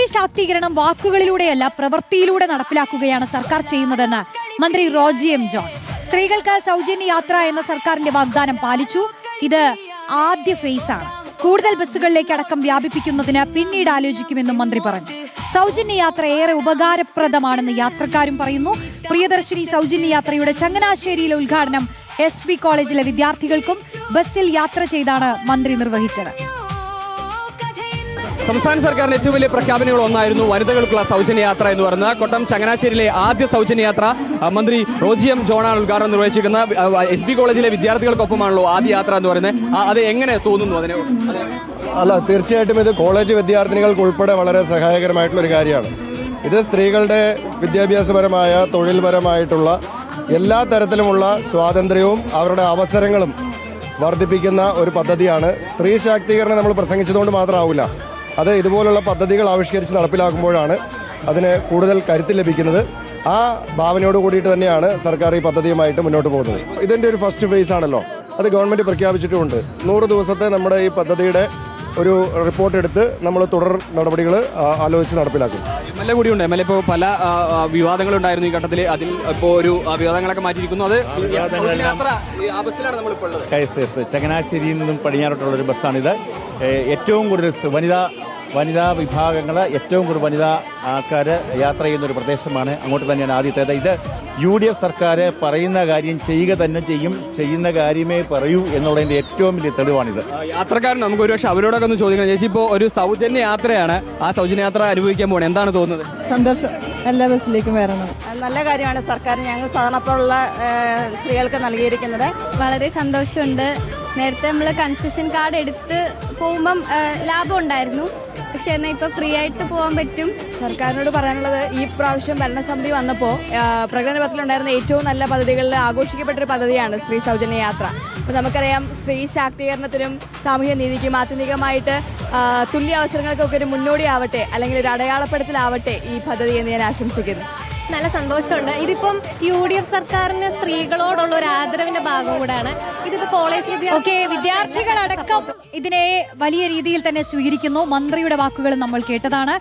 സ്ത്രീ ശാക്തീകരണം വാക്കുകളിലൂടെയല്ല പ്രവൃത്തിയിലൂടെ നടപ്പിലാക്കുകയാണ് സർക്കാർ ചെയ്യുന്നതെന്ന് മന്ത്രി റോജി എം ജോൺ. സ്ത്രീകൾക്ക് സൗജന്യ യാത്ര എന്ന സർക്കാരിന്റെ വാഗ്ദാനം പാലിച്ചു. ഇത് ആദ്യ ഫേസാണ്. കൂടുതൽ ബസ്സുകളിലേക്ക് അടക്കം വ്യാപിപ്പിക്കുന്നതിന് പിന്നീട് ആലോചിക്കുമെന്നും മന്ത്രി പറഞ്ഞു. സൗജന്യ യാത്ര ഏറെ ഉപകാരപ്രദമാണെന്ന് യാത്രക്കാരും പറയുന്നു. പ്രിയദർശിനി സൗജന്യ യാത്രയുടെ ചങ്ങനാശ്ശേരിയിലെ ഉദ്ഘാടനം SB കോളേജിലെ വിദ്യാർത്ഥികൾക്കും ബസ്സിൽ യാത്ര ചെയ്താണ് മന്ത്രി നിർവഹിച്ചത്. സംസ്ഥാന സർക്കാരിന്റെ ഏറ്റവും വലിയ പ്രഖ്യാപനങ്ങൾ ഒന്നായിരുന്നു വനിതകൾക്കുള്ള സൗജന്യ യാത്ര എന്ന് പറയുന്നത്. കൊല്ലം ചങ്ങനാശ്ശേരിയിലെ ആദ്യ സൗജന്യ യാത്ര മന്ത്രി റോജി എം ജോണാണ് ഉദ്ഘാടനം നിർവഹിച്ചിരിക്കുന്നത്. SB കോളേജിലെ വിദ്യാർത്ഥികൾക്കൊപ്പമാണല്ലോ ആദ്യ യാത്ര എന്ന് പറയുന്നത്. അത് എങ്ങനെ തോന്നുന്നു? അല്ല, തീർച്ചയായിട്ടും ഇത് കോളേജ് വിദ്യാർത്ഥിനികൾക്ക് ഉൾപ്പെടെ വളരെ സഹായകരമായിട്ടുള്ള ഒരു കാര്യമാണ്. ഇത് സ്ത്രീകളുടെ വിദ്യാഭ്യാസപരമായ തൊഴിൽപരമായിട്ടുള്ള എല്ലാ തരത്തിലുമുള്ള സ്വാതന്ത്ര്യവും അവരുടെ അവസരങ്ങളും വർദ്ധിപ്പിക്കുന്ന ഒരു പദ്ധതിയാണ്. സ്ത്രീ ശാക്തീകരണം നമ്മൾ പ്രസംഗിച്ചതുകൊണ്ട് മാത്രമാവില്ല, അത് ഇതുപോലുള്ള പദ്ധതികൾ ആവിഷ്കരിച്ച് നടപ്പിലാക്കുമ്പോഴാണ് അതിന് കൂടുതൽ കരുത്ത് ലഭിക്കുന്നത്. ആ ഭാവനയോട് കൂടിയിട്ട് തന്നെയാണ് സർക്കാർ ഈ പദ്ധതിയുമായിട്ട് മുന്നോട്ട് പോകുന്നത്. ഇതിന്റെ ഒരു ഫസ്റ്റ് ഫേസ് ആണല്ലോ, അത് ഗവൺമെന്റ് പ്രഖ്യാപിച്ചിട്ടുമുണ്ട്. 100 ദിവസത്തെ നമ്മുടെ ഈ പദ്ധതിയുടെ ഒരു റിപ്പോർട്ട് എടുത്ത് നമ്മൾ തുടർ നടപടികൾ ആലോചിച്ച് നടപ്പിലാക്കും. MLA കൂടിയുണ്ട്. MLA ഇപ്പോൾ പല വിവാദങ്ങളുണ്ടായിരുന്നു ഈ ഘട്ടത്തിൽ. അതിൽ ഇപ്പോൾ ഒരു വിവാദങ്ങളൊക്കെ മാറ്റിയിരിക്കുന്നു. അത് ചങ്ങനാശ്ശേരിയിൽ നിന്നും പടിഞ്ഞാറോട്ടുള്ള ഒരു ബസ്സാണിത്. ഏറ്റവും കൂടുതൽ വനിതാ വിഭാഗങ്ങൾ, ഏറ്റവും കൂടുതൽ വനിതാ ആൾക്കാർ യാത്ര ചെയ്യുന്ന ഒരു പ്രദേശമാണ്. അങ്ങോട്ട് തന്നെയാണ് ആദ്യത്തേത്. ഇത് UDF സർക്കാർ പറയുന്ന കാര്യം ചെയ്യുക തന്നെ ചെയ്യും, ചെയ്യുന്ന കാര്യമേ പറയൂ എന്നുള്ളതിന്റെ ഏറ്റവും വലിയ തെളിവാണിത്. യാത്രക്കാരൻ നമുക്ക് ഒരുപക്ഷെ അവരോടൊക്കെ ഒന്ന് ചോദിക്കണം. ചേച്ചി, ഇപ്പോൾ ഒരു സൗജന്യ യാത്രയാണ്, ആ സൗജന്യ യാത്ര അനുഭവിക്കാൻ പോകണം, എന്താണ് തോന്നുന്നത്? സന്തോഷം. എല്ലാ ബസ്സിലേക്കും വരണം. നല്ല കാര്യമാണ് സർക്കാർ ഞങ്ങൾ സാധാരണപ്പോഴുള്ള സ്ത്രീകൾക്ക് നൽകിയിരിക്കുന്നത്. വളരെ സന്തോഷമുണ്ട്. നേരത്തെ നമ്മൾ കൺസെഷൻ കാർഡ് എടുത്ത് പോകുമ്പം ലാഭം ഉണ്ടായിരുന്നു, പക്ഷെ എന്നാൽ ഇപ്പൊ ഫ്രീ ആയിട്ട് പോകാൻ പറ്റും. സർക്കാരിനോട് പറയാനുള്ളത്, ഈ പ്രാവശ്യം ഭരണസമിതി വന്നപ്പോൾ പ്രകടന പത്രത്തിലുണ്ടായിരുന്ന ഏറ്റവും നല്ല പദ്ധതികളിൽ ആഘോഷിക്കപ്പെട്ടൊരു പദ്ധതിയാണ് സ്ത്രീ സൗജന്യ യാത്ര. അപ്പോൾ നമുക്കറിയാം, സ്ത്രീ ശാക്തീകരണത്തിനും സാമൂഹ്യ നീതിക്കും ആത്യന്തികമായിട്ട് തുല്യ അവസരങ്ങൾക്കൊക്കെ ഒരു മുന്നോടിയാവട്ടെ, അല്ലെങ്കിൽ ഒരു അടയാളപ്പെടുത്തലാവട്ടെ ഈ പദ്ധതി എന്ന് ഞാൻ ആശംസിക്കുന്നു. നല്ല സന്തോഷമുണ്ട്. ഇതിപ്പം UDF സർക്കാരിന് സ്ത്രീകളോടുള്ള ഒരു ആദരവിന്റെ ഭാഗം കൂടാണ്. ഇതിപ്പോ കോളേജ് വിദ്യാർത്ഥികളടക്കം ഇതിനെ വലിയ രീതിയിൽ തന്നെ സ്വീകരിക്കുന്നു. മന്ത്രിയുടെ വാക്കുകൾ നമ്മൾ കേട്ടതാണ്.